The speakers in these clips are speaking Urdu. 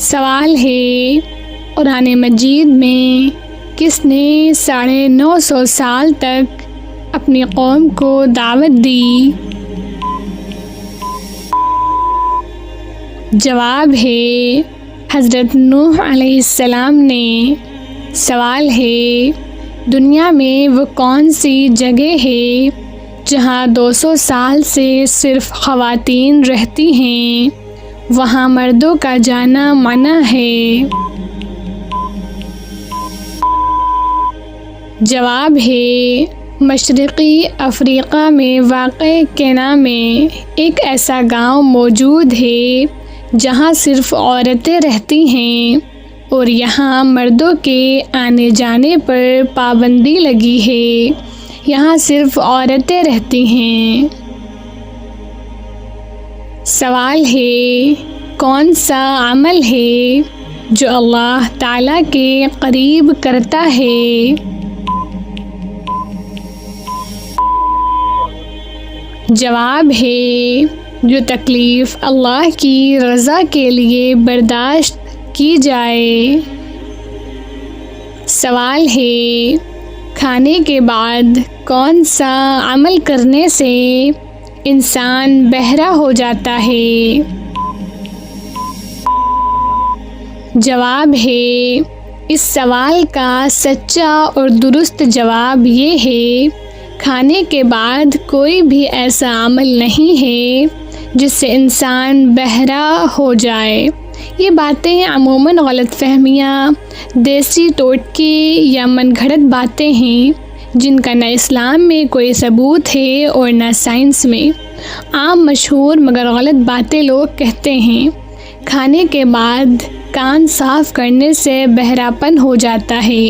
سوال ہے، قرآن مجید میں کس نے 950 سال تک اپنی قوم کو دعوت دی؟ جواب ہے حضرت نوح علیہ السلام نے۔ سوال ہے، دنیا میں وہ کون سی جگہ ہے جہاں 200 سال سے صرف خواتین رہتی ہیں، وہاں مردوں کا جانا منع ہے؟ جواب ہے مشرقی افریقہ میں واقع کینیا میں ایک ایسا گاؤں موجود ہے جہاں صرف عورتیں رہتی ہیں اور یہاں مردوں کے آنے جانے پر پابندی لگی ہے، یہاں صرف عورتیں رہتی ہیں۔ سوال ہے، کون سا عمل ہے جو اللہ تعالیٰ کے قریب کرتا ہے؟ جواب ہے جو تکلیف اللہ کی رضا کے لیے برداشت کی جائے۔ سوال ہے، کھانے کے بعد کون سا عمل کرنے سے انسان بہرا ہو جاتا ہے؟ جواب ہے اس سوال کا سچا اور درست جواب یہ ہے، کھانے کے بعد کوئی بھی ایسا عمل نہیں ہے جس سے انسان بہرا ہو جائے۔ یہ باتیں عموماً غلط فہمیاں، دیسی ٹوٹکے یا من گھڑت باتیں ہیں جن کا نہ اسلام میں کوئی ثبوت ہے اور نہ سائنس میں۔ عام مشہور مگر غلط باتیں لوگ کہتے ہیں۔ کھانے کے بعد کان صاف کرنے سے بہراپن ہو جاتا ہے،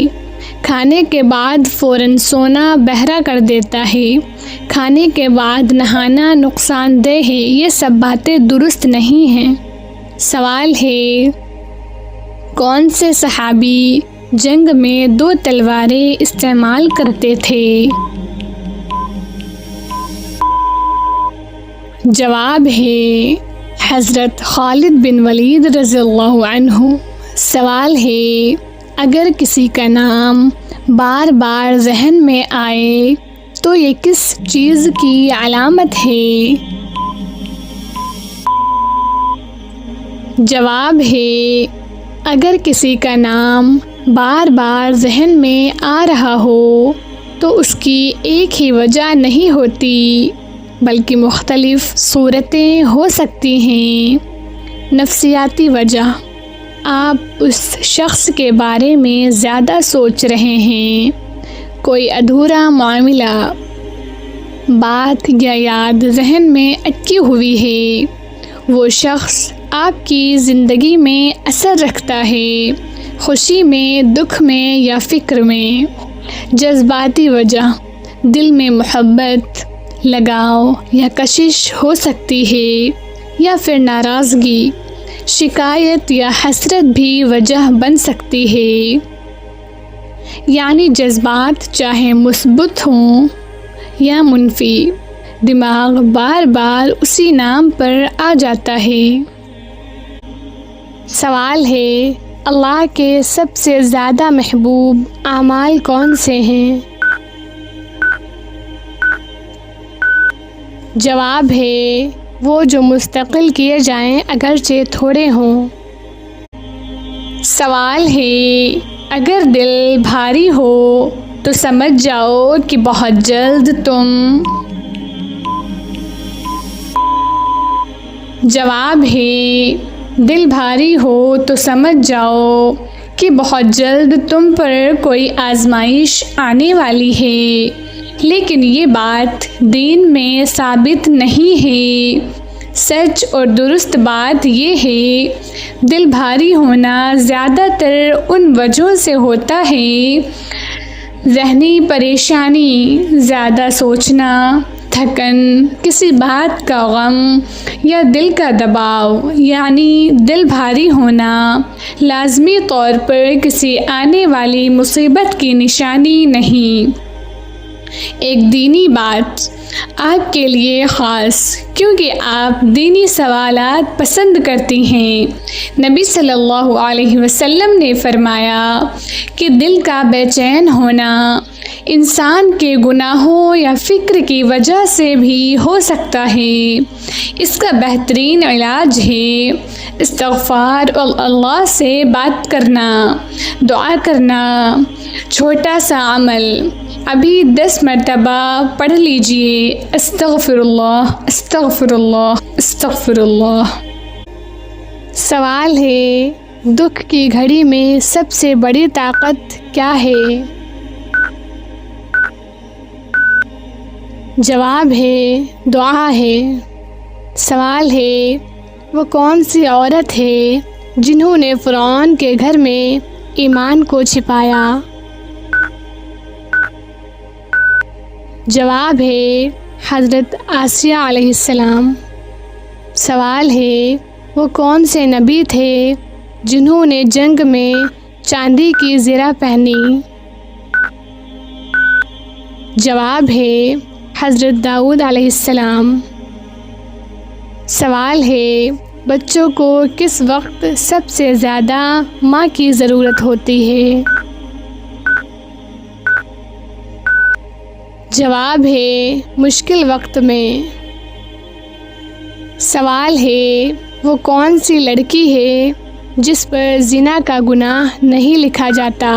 کھانے کے بعد فوراً سونا بہرا کر دیتا ہے، کھانے کے بعد نہانا نقصان دہ ہے، یہ سب باتیں درست نہیں ہیں۔ سوال ہے، کون سے صحابی جنگ میں 2 تلواریں استعمال کرتے تھے؟ جواب ہے حضرت خالد بن ولید رضی اللہ عنہ۔ سوال ہے، اگر کسی کا نام بار بار ذہن میں آئے تو یہ کس چیز کی علامت ہے؟ جواب ہے اگر کسی کا نام بار بار ذہن میں آ رہا ہو تو اس کی ایک ہی وجہ نہیں ہوتی بلکہ مختلف صورتیں ہو سکتی ہیں۔ نفسیاتی وجہ، آپ اس شخص کے بارے میں زیادہ سوچ رہے ہیں، کوئی ادھورا معاملہ، بات یا یاد ذہن میں اٹکی ہوئی ہے، وہ شخص آپ کی زندگی میں اثر رکھتا ہے، خوشی میں، دکھ میں یا فکر میں۔ جذباتی وجہ، دل میں محبت، لگاؤ یا کشش ہو سکتی ہے یا پھر ناراضگی، شکایت یا حسرت بھی وجہ بن سکتی ہے۔ یعنی جذبات چاہے مثبت ہوں یا منفی، دماغ بار بار اسی نام پر آ جاتا ہے۔ سوال ہے، اللہ کے سب سے زیادہ محبوب اعمال کون سے ہیں؟ جواب ہے وہ جو مستقل کیے جائیں اگرچہ تھوڑے ہوں۔ سوال ہے، اگر دل بھاری ہو تو سمجھ جاؤ کہ بہت جلد تم۔ جواب ہے دل بھاری ہو تو سمجھ جاؤ کہ بہت جلد تم پر کوئی آزمائش آنے والی ہے، لیکن یہ بات دین میں ثابت نہیں ہے۔ سچ اور درست بات یہ ہے، دل بھاری ہونا زیادہ تر ان وجہوں سے ہوتا ہے، ذہنی پریشانی، زیادہ سوچنا، تھکن، کسی بات کا غم یا دل کا دباؤ۔ یعنی دل بھاری ہونا لازمی طور پر کسی آنے والی مصیبت کی نشانی نہیں۔ ایک دینی بات آپ کے لیے خاص، کیونکہ آپ دینی سوالات پسند کرتی ہیں۔ نبی صلی اللہ علیہ وسلم نے فرمایا کہ دل کا بے چین ہونا انسان کے گناہوں یا فکر کی وجہ سے بھی ہو سکتا ہے۔ اس کا بہترین علاج ہے استغفار اور اللہ سے بات کرنا، دعا کرنا۔ چھوٹا سا عمل، ابھی 10 مرتبہ پڑھ لیجئے استغفر اللہ استغفر اللہ استغفر اللہ۔ سوال ہے، دکھ کی گھڑی میں سب سے بڑی طاقت کیا ہے؟ جواب ہے دعا ہے۔ سوال ہے، وہ کون سی عورت ہے جنہوں نے فرعون کے گھر میں ایمان کو چھپایا؟ جواب ہے حضرت آسیہ علیہ السلام۔ سوال ہے، وہ کون سے نبی تھے جنہوں نے جنگ میں چاندی کی زرہ پہنی؟ جواب ہے حضرت داؤد علیہ السلام۔ سوال ہے، بچوں کو کس وقت سب سے زیادہ ماں کی ضرورت ہوتی ہے؟ جواب ہے مشکل وقت میں۔ سوال ہے، وہ کون سی لڑکی ہے جس پر زنا کا گناہ نہیں لکھا جاتا؟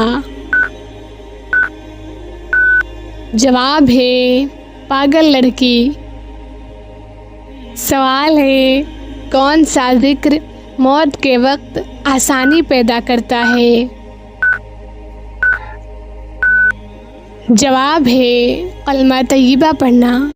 جواب ہے پاگل لڑکی۔ سوال ہے، کون سا ذکر موت کے وقت آسانی پیدا کرتا ہے؟ جواب ہے کلمہ طیبہ پڑھنا۔